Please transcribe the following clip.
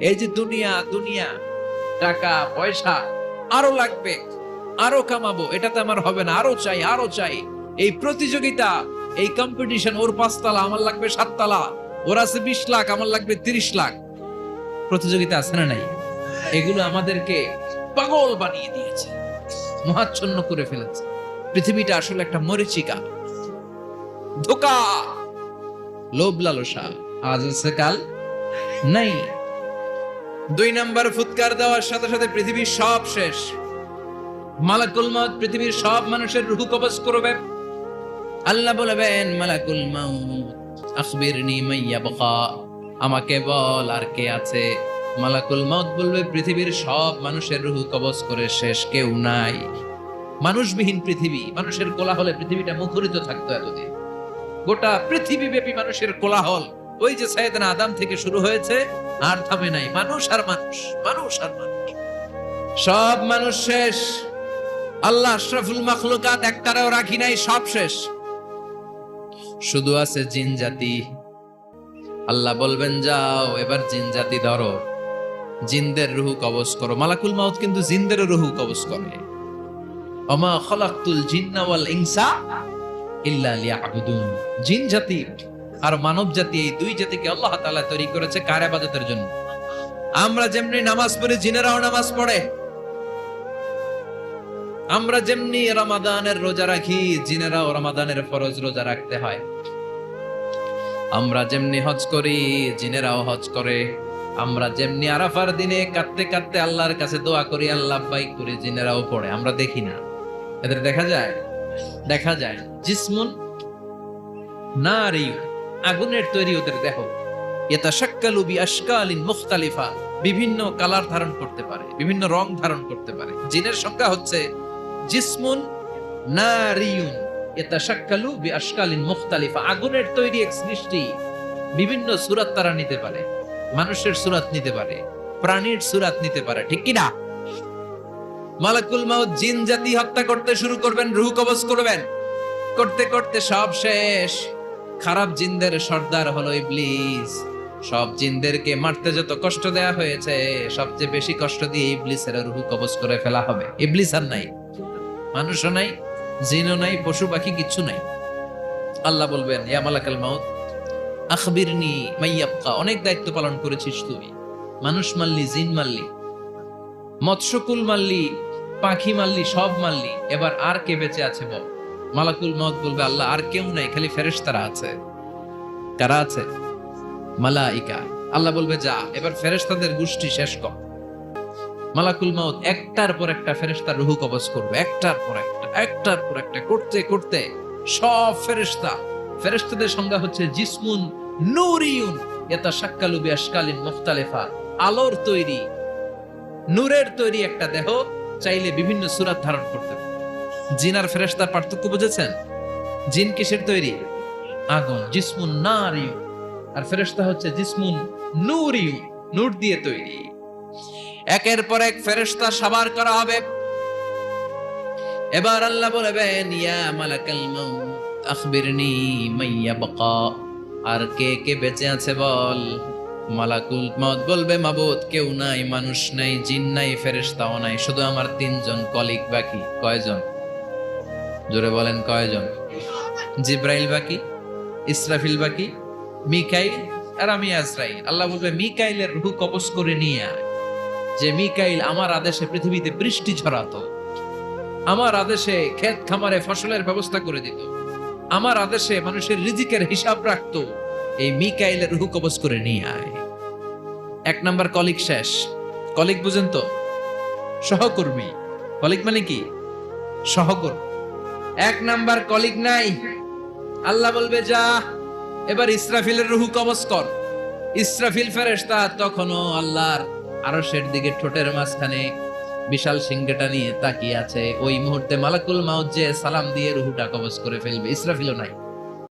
এই যে দুনিয়া দুনিয়া, টাকা পয়সা আরো লাগবে, আরো কামাবো, এটাতে আমার হবে না, আরো চাই আরো চাই। এই প্রতিযোগিতা, এই কম্পিটিশন, ওর 5 তলা আমার লাগবে 7 তলা, ওর আছে 20 লাখ আমার লাগবে 30 লাখ। প্রতিযোগিতা আছে না নাই? এগুলো আমাদেরকে পাগল বানিয়ে দিয়েছে, মহাচ্ছন্ন করে ফেলেছে। পৃথিবীটা আসলে একটা মরীচিকা, ধোঁকা, লোভ লালসা, আজ আছে কাল নাই। 2 নাম্বার ফুৎকার দেওয়ার সাথে সাথে পৃথিবীর সব শেষ। মালাকুল মউত পৃথিবীর সব মানুষের রূহ কবজ করবে। আল্লাহ বলবেন, মালাকুল মউত আখবিরনি মাইয়া বাকা, আমাকে বল আর কে আছে। মালাকুল মউত বলবে, পৃথিবীর সব মানুষের রূহ কবজ করে শেষ, কেউ নাই। মানুষবিহীন পৃথিবী, মানুষের কোলাহলে পৃথিবীটা মুখরিত থাকতো এতদিন। গোটা পৃথিবীব্যাপী মানুষের কোলাহল, ওই যে সাইয়েদনা আদম থেকে শুরু হয়েছে, আর থামে নাই। মানুষ আর মানুষ, মানুষ আর মানুষ, সব মানুষ শেষ। আল্লাহ আশরাফুল মাখলুকাত একটারও রাখি নাই, সব শেষ। শুধু আছে জিন জাতি। আল্লাহ বলবেন, যাও এবার জিন জাতি ধরো, জিনদের রূহ কবজ করো। মালাকুল মউত কিন্তু জিনদেরও রূহ কবজ করে। ওমা খালাকতুল জিন্না ওয়াল ইনসা ইল্লা লিয়াবুদুন। জিন জাতি আর মানব জাতি, এই 2 জাতিকে আল্লাহ তাআলা তৈরি করেছে কার ইবাদতের জন্য। আমরা যেমনি নামাজ পড়ি, জিনেরাও নামাজ পড়ে। আমরা যেমনি রমাদানের রোজা রাখি, জিনেরাও রমাদানের ফরজ রোজা রাখতে হয়। আমরা যেমনি হজ করি, জিনেরাও হজ করে। আমরা যেমনি আরাফার দিনে কাঁদতে কাঁদতে আল্লাহর কাছে দোয়া করি, আল্লাহ বাইক করে, জিনেরাও পড়ে। আমরা দেখি না, এদের দেখা যায়? দেখা যায়। জিসমুন নারী, আগুনের তৈরি ওদের দেহ। ইয়াতাশাক্কালু বিআশকালিন মুখতালিফা, বিভিন্ন কালার ধারণ করতে পারে, বিভিন্ন রং ধারণ করতে পারে। জিনের সংখ্যা হচ্ছে জিসমুন নারিয়ুন ইয়াতাশাক্কালু বিআশকালিন মুখতালিফা। আগুনের তৈরি এক সৃষ্টি, বিভিন্ন সূরত তারা নিতে পারে। মানুষের সূরত নিতে পারে, প্রাণীর সূরত নিতে পারে, ঠিক কি না? মালাকুল মউত জিন জাতি হত্যা করতে শুরু করবেন, রূহ কবজ করবেন। করতে করতে সব শেষ। খারাপ জিনদের সর্দার হলো ইবলিস। সব জিনদেরকে মারতে যত কষ্ট দেয়া হয়েছে, সবচেয়ে বেশি কষ্ট দিয়ে ইবলিসের রূহ কবজ করে ফেলা হবে। ইবলিস আর নাই, মানুষও নাই, জিনও নাই, পশু পাখি কিচ্ছু নাই। আল্লাহ বলবেন, ইয়া মালাকুল মউত আখবিরনি মাইয়াবকা। অনেক দায়িত্ব পালন করেছিস তুই, মানুষ মারলি, জিন মারলি, মৎস্যকুল মারলি, পাখি মারলি, সব মারলি, এবার আর কে বেঁচে আছে বল। মালাকুল মউত বলবে, আল্লাহ আর কেউ নাই, খালি ফেরেশতারা আছে। কারা আছে? মালাইকা। আল্লাহ বলবে, যা এবার ফেরেশতাদের গোষ্ঠী শেষ কর। মালাকুল মউত একটার পর একটা ফেরেশতার রূহ কবজ করবে, একটার পর একটা, একটার পর একটা, করতে করতে সব ফেরেশতা। ফেরেশতাদের সংজ্ঞা হচ্ছে জিসমুন নূরিয়ুন ইয়াতাশাক্কালু বিআশকালিন মুখতালিফা। আলোর তৈরি, নূরের তৈরি একটা দেহ, চাইলে বিভিন্ন সূরত ধারণ করতে পারে। জিন আর ফেরেশতার পার্থক্য বুঝেছেন? জিন কিসের তৈরি? আগুন, জিসমুন নারিয়ুন। আর ফেরেশতা হচ্ছে জিসমুন নূরিয়ুন, নূর দিয়ে তৈরি। একের পর এক ফেরেশতা সাবার করা হবে। এবার আল্লাহ বলবেন, ইয়া মালাকাল মউত আখবিরনি মাইয়া বাকা, আর কে কে বেঁচে আছে বল। মালাকুল মউত বলবে, মাবুদ কেউ নাই, মানুষ নাই, জিন নাই, ফেরেশতাও নাই, শুধু আমার 3 জন কলিগ বাকি। কয়জন? জোরে বলেন, কয়জন? জিব্রাইল বাকি, ইসরাফিল বাকি, মিকাইল আর আমি আজরাইল। আল্লাহ বলবে, মিকাইলের রূহ কবজ করে নিয়ে আয়। যে মিকাইল আমার আদেশে পৃথিবীতে বৃষ্টি ঝরাতো, আমার আদেশে ক্ষেত খামারে ফসলের ব্যবস্থা করে দিত, আমার আদেশে মানুষের রিজিকের হিসাব রাখতো, এই মিকাইলের রূহ কবজ করে নিয়ে আয়। 1 নাম্বার কলিগ শেষ। কলিগ বুঝেন তো? সহকর্মী। কলিগ মানে কি? সহকর্মী। 1 নাম্বার কলিগ নাই। আল্লাহ বলবে, যা এবার ইসরাফিলের রূহ কবজ কর। ইসরাফিল ফেরেশতা তখনও আল্লাহর আরশের দিকে ঠোঁটের মাঝখানে বিশাল সিংহটা নিয়ে তাকিয়ে আছে। ওই মুহূর্তে মালাকুল মউত যে সালাম দিয়ে রূহটা কবজ করে ফেলবে, ইসরাফিলও নাই।